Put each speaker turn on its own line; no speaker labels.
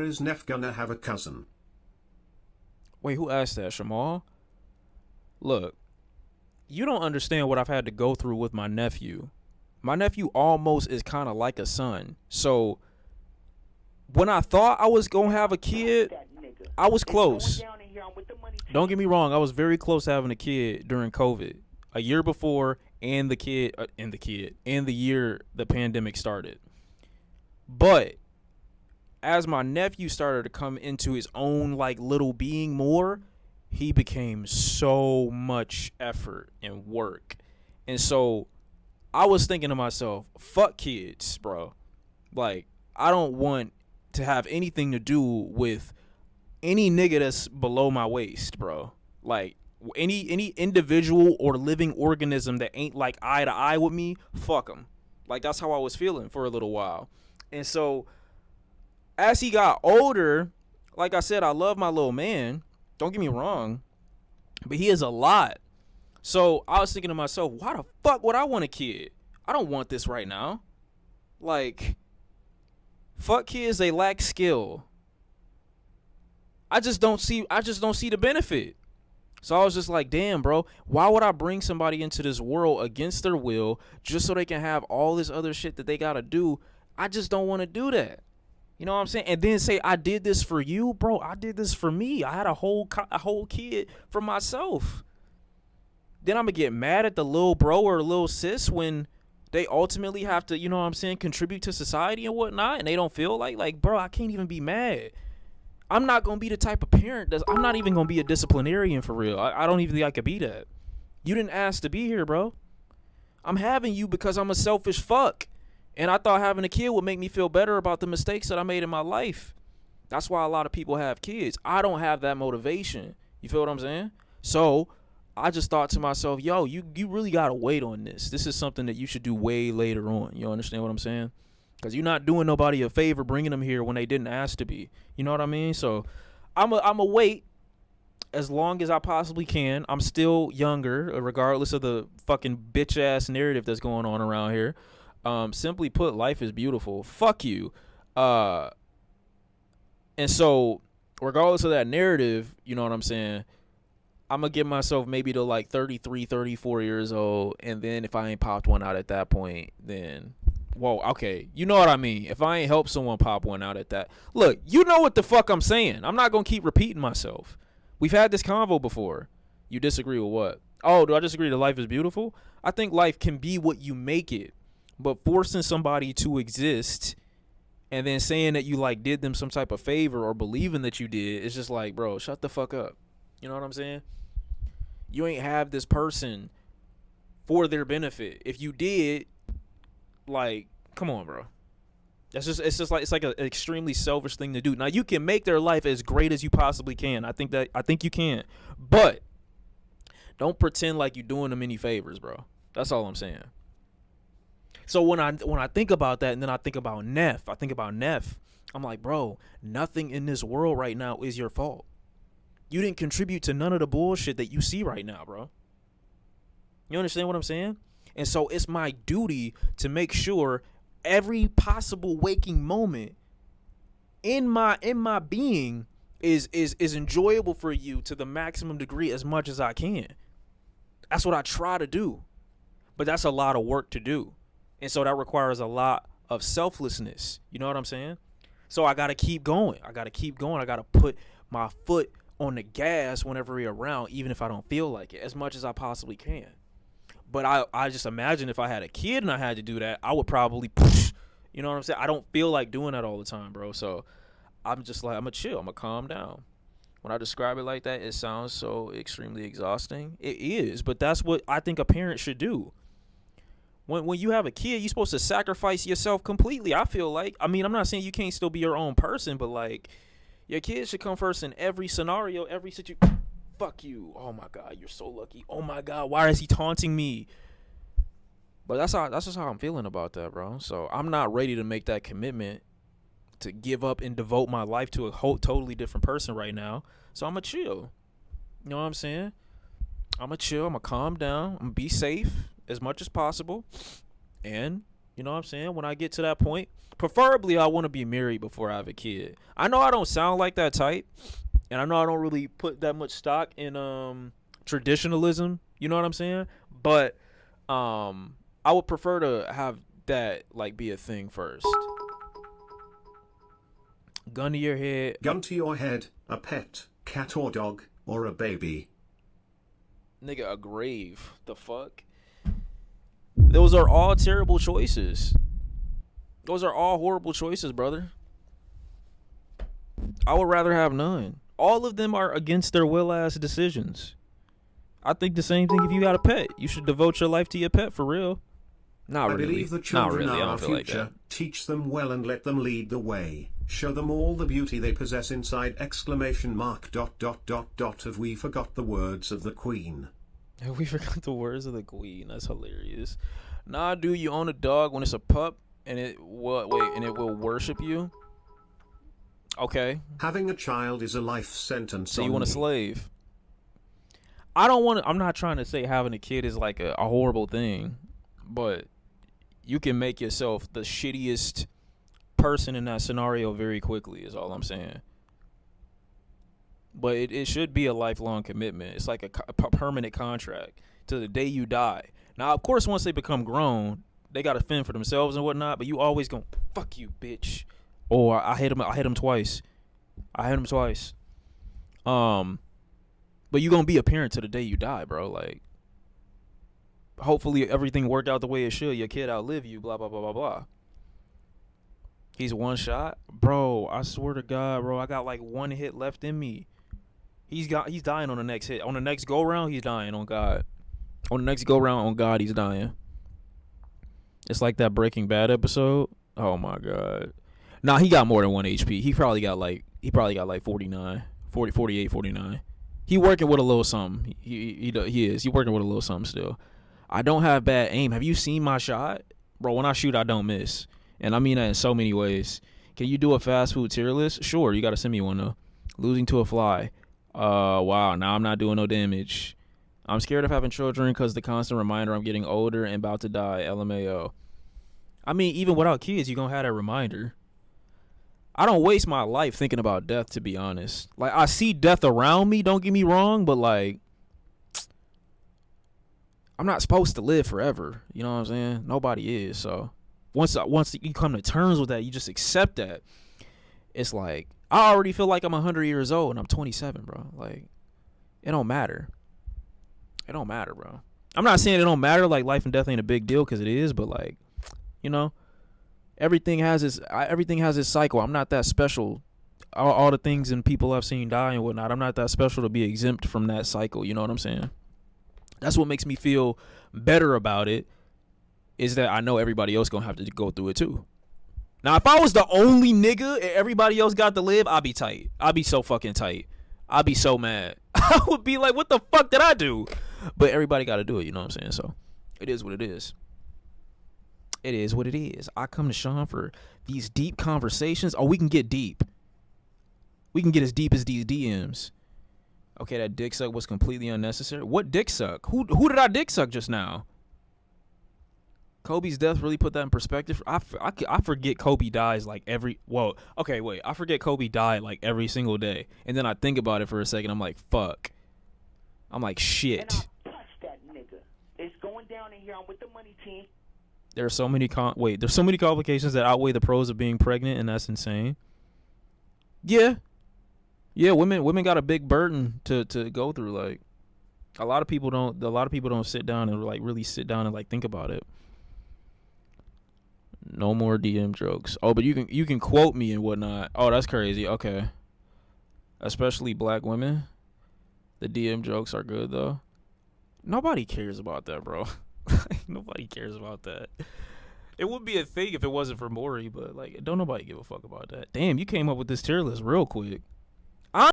Is Neff gonna have a cousin?
Wait, who asked that, Shamal? Look, you don't understand what I've had to go through with my nephew. My nephew almost is kind of like a son. So when I thought I was gonna have a kid, I was close. Don't get me wrong, I was very close to having a kid during COVID, a year before, and the year the pandemic started. But as my nephew started to come into his own like little being more, he became so much effort and work. And so I was thinking to myself, fuck kids, bro. Like, I don't want to have anything to do with any nigga that's below my waist, bro. Like, any individual or living organism that ain't like eye to eye with me, fuck them. Like, that's how I was feeling for a little while. And so as he got older, like I said, I love my little man. Don't get me wrong, but he is a lot. So I was thinking to myself, why the fuck would I want a kid? I don't want this right now. Like, fuck kids, they lack skill. I just don't see the benefit. So I was just like, damn, bro, why would I bring somebody into this world against their will just so they can have all this other shit that they gotta do? I just don't want to do that. You know what I'm saying? And then say I did this for you, bro. I did this for me. I had a whole kid for myself. Then I'm gonna get mad at the little bro or little sis when they ultimately have to, you know what I'm saying, contribute to society and whatnot, and they don't feel like, bro, I can't even be mad. I'm not gonna be the type of parent I'm not even gonna be a disciplinarian for real. I don't even think I could be that. You didn't ask to be here, bro. I'm having you because I'm a selfish fuck. And I thought having a kid would make me feel better about the mistakes that I made in my life. That's why a lot of people have kids. I don't have that motivation. You feel what I'm saying? So I just thought to myself, yo, you really got to wait on this. This is something that you should do way later on. You understand what I'm saying? Because you're not doing nobody a favor bringing them here when they didn't ask to be. You know what I mean? So I'm a wait as long as I possibly can. I'm still younger, regardless of the fucking bitch-ass narrative that's going on around here. Simply put, life is beautiful. Fuck you. And so, regardless of that narrative, you know what I'm saying, I'm going to get myself maybe to like 33, 34 years old, and then if I ain't popped one out at that point, then, whoa, okay, you know what I mean. If I ain't helped someone pop one out at that, look, you know what the fuck I'm saying. I'm not going to keep repeating myself. We've had this convo before. You disagree with what? Oh, do I disagree that life is beautiful? I think life can be what you make it. But forcing somebody to exist and then saying that you like did them some type of favor or believing that you did, it's just like, bro, shut the fuck up. You know what I'm saying? You ain't have this person for their benefit. If you did, like, come on, bro. It's like an extremely selfish thing to do. Now you can make their life as great as you possibly can. I think you can. But don't pretend like you're doing them any favors, bro. That's all I'm saying. So when I think about that, and then I think about Neff, I'm like, bro, nothing in this world right now is your fault. You didn't contribute to none of the bullshit that you see right now, bro. You understand what I'm saying? And so it's my duty to make sure every possible waking moment in my being is enjoyable for you to the maximum degree as much as I can. That's what I try to do. But that's a lot of work to do. And so that requires a lot of selflessness. You know what I'm saying? So I got to keep going. I got to put my foot on the gas whenever we're around, even if I don't feel like it, as much as I possibly can. But I just imagine if I had a kid and I had to do that, I would probably push. You know what I'm saying? I don't feel like doing that all the time, bro. So I'm just like, I'm going to chill. I'm going to calm down. When I describe it like that, it sounds so extremely exhausting. It is, but that's what I think a parent should do. When you have a kid, you're supposed to sacrifice yourself completely, I feel like. I mean, I'm not saying you can't still be your own person, but, like, your kid should come first in every scenario, every situation. Fuck you. Oh, my God, you're so lucky. Oh, my God, why is he taunting me? But that's just how I'm feeling about that, bro. So I'm not ready to make that commitment to give up and devote my life to a whole totally different person right now. So I'm going to chill. You know what I'm saying? I'm going to chill. I'm going to calm down. I'm going to be safe as much as possible. And, You know what I'm saying? When I get to that point, preferably I want to be married before I have a kid. I know I don't sound like that type, and I know I don't really put that much stock in traditionalism. You know what I'm saying? But I would prefer to have that like be a thing first. Gun to your head.
Gun to your head, a pet, cat or dog, or a baby.
Nigga, a grave. The fuck? Those are all terrible choices. Those are all horrible choices, brother. I would rather have none. All of them are against their will ass decisions. I think the same thing if you got a pet. You should devote your life to your pet for real. Not really.
I believe the
Not
children
really. I
are our
don't feel like
future.
that.
Teach them well and let them lead the way. Show them all the beauty they possess inside ! Have we forgot the words of the Queen?
We forgot the words of the Queen. That's hilarious. Nah, dude, you own a dog when it's a pup and it will worship you. Okay.
Having a child is a life sentence.
So you want a slave? I'm not trying to say having a kid is like a horrible thing, but you can make yourself the shittiest person in that scenario very quickly is all I'm saying. But it should be a lifelong commitment. It's like a permanent contract to the day you die. Now, of course, once they become grown, they got to fend for themselves and whatnot, but you always going, fuck you, bitch. Oh, I hit him twice. But you gonna be a parent to the day you die, bro. Like, hopefully everything worked out the way it should. Your kid outlive you, blah, blah, blah, blah, blah. He's one shot. Bro, I swear to God, bro, I got like one hit left in me. He's dying on the next hit. On the next go-round, he's dying on God. On the next go-round, on God, he's dying. It's like that Breaking Bad episode. Oh, my God. Nah, he got more than 1 HP. He probably got like 49, 40, 48, 49. He working with a little something. He is. He working with a little something still. I don't have bad aim. Have you seen my shot? Bro, when I shoot, I don't miss. And I mean that in so many ways. Can you do a fast food tier list? Sure, you got to send me one, though. Losing to a fly. Wow, now I'm not doing no damage. I'm scared of having children because the constant reminder I'm getting older and about to die. LMAO. I mean, even without kids, you're going to have that reminder. I don't waste my life thinking about death, to be honest. Like, I see death around me, don't get me wrong, but, like, I'm not supposed to live forever. You know what I'm saying? Nobody is, so once you come to terms with that, you just accept that. It's like, I already feel like I'm 100 years old and I'm 27, bro. Like, it don't matter. It don't matter, bro. I'm not saying it don't matter, like life and death ain't a big deal, because it is, but like, you know, everything has its cycle. I'm not that special. All the things and people I've seen die and whatnot, I'm not that special to be exempt from that cycle. You know what I'm saying? That's what makes me feel better about it, is that I know everybody else gonna have to go through it too. Now, if I was the only nigga and everybody else got to live, I'd be tight. I'd be so fucking tight. I'd be so mad. I would be like, what the fuck did I do? But everybody got to do it, you know what I'm saying? So, it is what it is. It is what it is. I come to Shawn for these deep conversations. Oh, we can get deep. We can get as deep as these DMs. Okay, that dick suck was completely unnecessary. What dick suck? Who did I dick suck just now? Kobe's death really put that in perspective. I forget Kobe dies like I forget Kobe died like every single day. And then I think about it for a second. I'm like, fuck. I'm like, shit.
And I'll touch that nigga. It's going down in here. I'm with the money team.
There's so many complications that outweigh the pros of being pregnant, and that's insane. Yeah, women got a big burden to go through. Like, a lot of people don't sit down and like really sit down and like think about it. No more DM jokes. Oh, but you can quote me and whatnot. Oh, that's crazy. Okay. Especially black women. The DM jokes are good though. Nobody cares about that, bro. Nobody cares about that. It would be a thing if it wasn't for Maury, but like, don't nobody give a fuck about that. Damn, you came up with this tier list real quick.